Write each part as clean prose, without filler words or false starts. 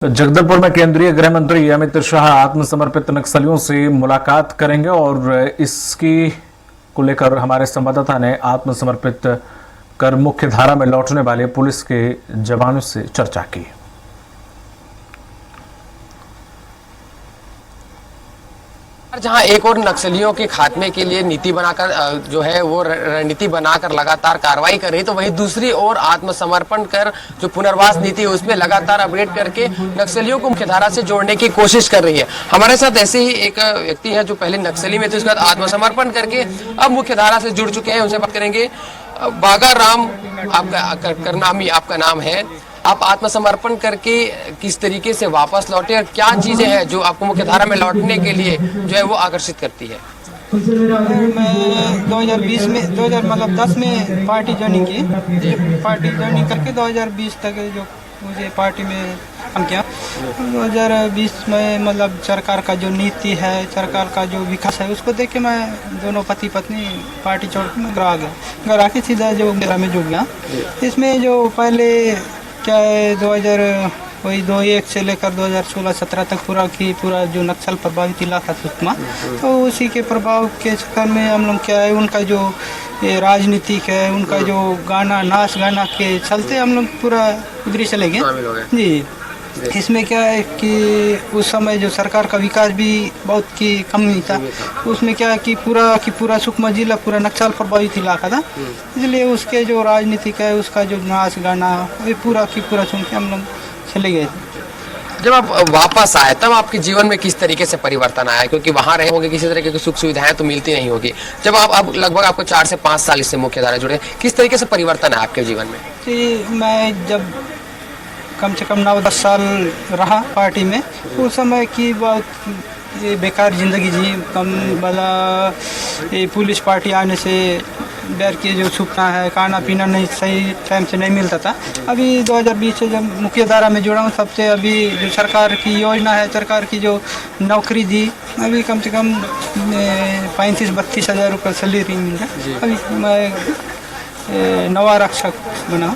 तो जगदलपुर में केंद्रीय गृह मंत्री अमित शाह आत्मसमर्पित नक्सलियों से मुलाकात करेंगे और इसकी को लेकर हमारे संवाददाता ने आत्मसमर्पित कर मुख्य धारा में लौटने वाले पुलिस के जवानों से चर्चा की। जहां एक और नक्सलियों के खात्मे के लिए नीति बनाकर जो है वो रणनीति बनाकर लगातार कार्रवाई कर रही है, तो वहीं दूसरी ओर आत्मसमर्पण कर जो पुनर्वास नीति है उसमें लगातार अपडेट करके नक्सलियों को मुख्यधारा से जोड़ने की कोशिश कर रही है। हमारे साथ ऐसे ही एक व्यक्ति है जो पहले नक्सली में थे, उसके बाद आत्मसमर्पण करके अब मुख्यधारा से जुड़ चुके हैं। उनसे बात करेंगे। बागा राम आपका करनामी आपका नाम है, आप आत्मसमर्पण करके किस तरीके से वापस लौटे और क्या चीजें हैं जो आपको मुख्यधारा में लौटने के लिए जो है वो आकर्षित करती है? मैं 2020 में 2010 में पार्टी ज्वाइनिंग की। पार्टी ज्वाइनिंग करके 2020 तक जो मुझे पार्टी में काम किया। 2020 में मतलब सरकार का जो नीति है, सरकार का जो विकास है, उसको देख के मैं दोनों पति पत्नी पार्टी छोड़ के मैं घर आ गया। घर आके सीधा जो मेरा में जुड़ गया। इसमें जो पहले क्या है 2001 से लेकर 2016-17 तक पूरा जो नक्सल प्रभावित इलाका था सुकमा, तो उसी के प्रभाव के चक्कर में हम लोग क्या है उनका जो ये राजनीतिक है, उनका जो नाच गाना के चलते हम लोग पूरा उधर चले गए जी। इसमें क्या है कि उस समय जो सरकार का विकास भी बहुत की कमी था, उसमें क्या है कि पूरा सुकमा जिला पूरा नक्सल प्रभावित इलाका था, इसलिए उसके जो राजनीतिक है उसका जो नाच गाना ये पूरा सुन के हम लोग चले गए। जब आप वापस आए तब आपके जीवन में किस तरीके से परिवर्तन आया? क्योंकि वहां रहे होंगे, किसी तरह की सुख सुविधाएं तो मिलती नहीं होगी। जब आप अब लगभग आपको 4 से 5 साल इससे मुख्यधारा जुड़े, किस तरीके से परिवर्तन है आपके जीवन में? जी, मैं जब कम से कम 9-10 साल रहा पार्टी में, उस समय की बहुत ये बेकार ज़िंदगी जी। कम वाला ये पुलिस पार्टी आने से बैर की जो सुखना है, खाना पीना नहीं सही टाइम से नहीं मिलता था। अभी 2020 से जब मुख्यधारा में जुड़ा हूँ, तब से अभी जो सरकार की योजना है, सरकार की जो नौकरी दी, अभी कम से कम 35-32 हज़ार रुपये सैलरी मिल रहा है। अभी मैं नवा आरक्षक बना,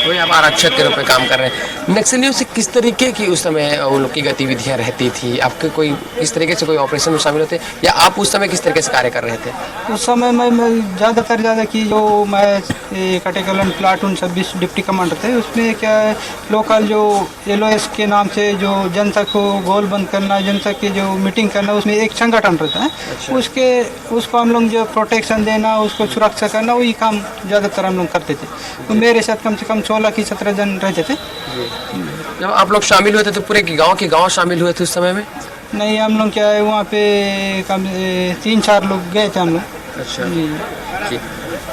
वही आप आरक्षक के रूप में काम कर रहे हैं। नक्सलियों से किस तरीके की उस समय उन लोग की गतिविधियां रहती थी? आपके कोई इस तरीके से कोई ऑपरेशन में शामिल होते या आप उस समय किस तरीके से कार्य कर रहे थे? उस समय मैं ज़्यादा की जो मैं कटेकलन प्लाटून 26 डिप्टी कमांडर थे, उसमें क्या है लोकल जो LOS के नाम से जो जनता को गोलबंद करना, जनता की जो मीटिंग करना, उसमें एक संगठन रहता है। अच्छा। उसको हम लोग जो प्रोटेक्शन देना, उसको सुरक्षा करना, वही काम ज़्यादातर हम लोग करते थे। तो मेरे साथ कम से कम 16-17 जन रहते थे। जब आप लोग शामिल हुए थे तो पूरे गांव शामिल हुए थे उस समय में? नहीं, हम लोग क्या है वहाँ पे कम 3-4 लोग गए थे हम लोग। अच्छा जी।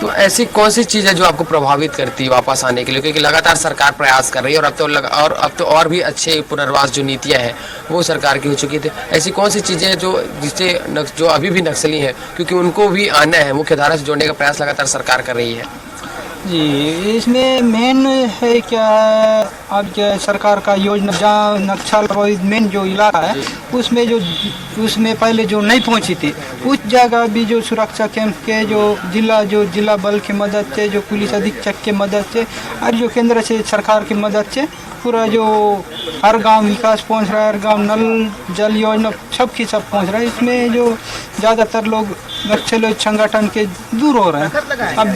तो ऐसी कौन सी चीज़ है जो आपको प्रभावित करती है वापस आने के लिए? क्योंकि लगातार सरकार प्रयास कर रही है और अब तो और भी अच्छे पुनर्वास जो नीतियां हैं वो सरकार की हो चुकी थी। ऐसी कौन सी चीज़ें हैं जिससे जो अभी भी नक्सली हैं, क्योंकि उनको भी आना है, मुख्यधारा से जोड़ने का प्रयास लगातार सरकार कर रही है? जी, इसमें मेन है क्या, अब क्या सरकार का योजना जहाँ नक्सल प्रभावित मेन जो इलाका है उसमें पहले जो नहीं पहुंची थी, उस जगह भी जो सुरक्षा कैंप के जो जिला बल की मदद से, जो पुलिस अधीक्षक की मदद से और जो केंद्र से सरकार की मदद से पूरा जो हर गांव विकास पहुंच रहा है, हर गांव नल जल योजना सब पहुंच रहा है। इसमें जो ज़्यादातर लोग नक्सल संगठन के दूर हो रहे हैं। अब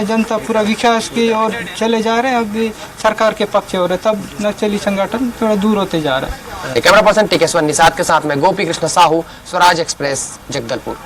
जनता पूरा विकास की ओर चले जा रहे हैं, अब सरकार के पक्ष हो रहे हैं, तब नक्सली संगठन थोड़ा दूर होते जा रहा है। कैमरा पर्सन टिकेश्वर निषाद के साथ में गोपी कृष्ण साहू, स्वराज एक्सप्रेस, जगदलपुर।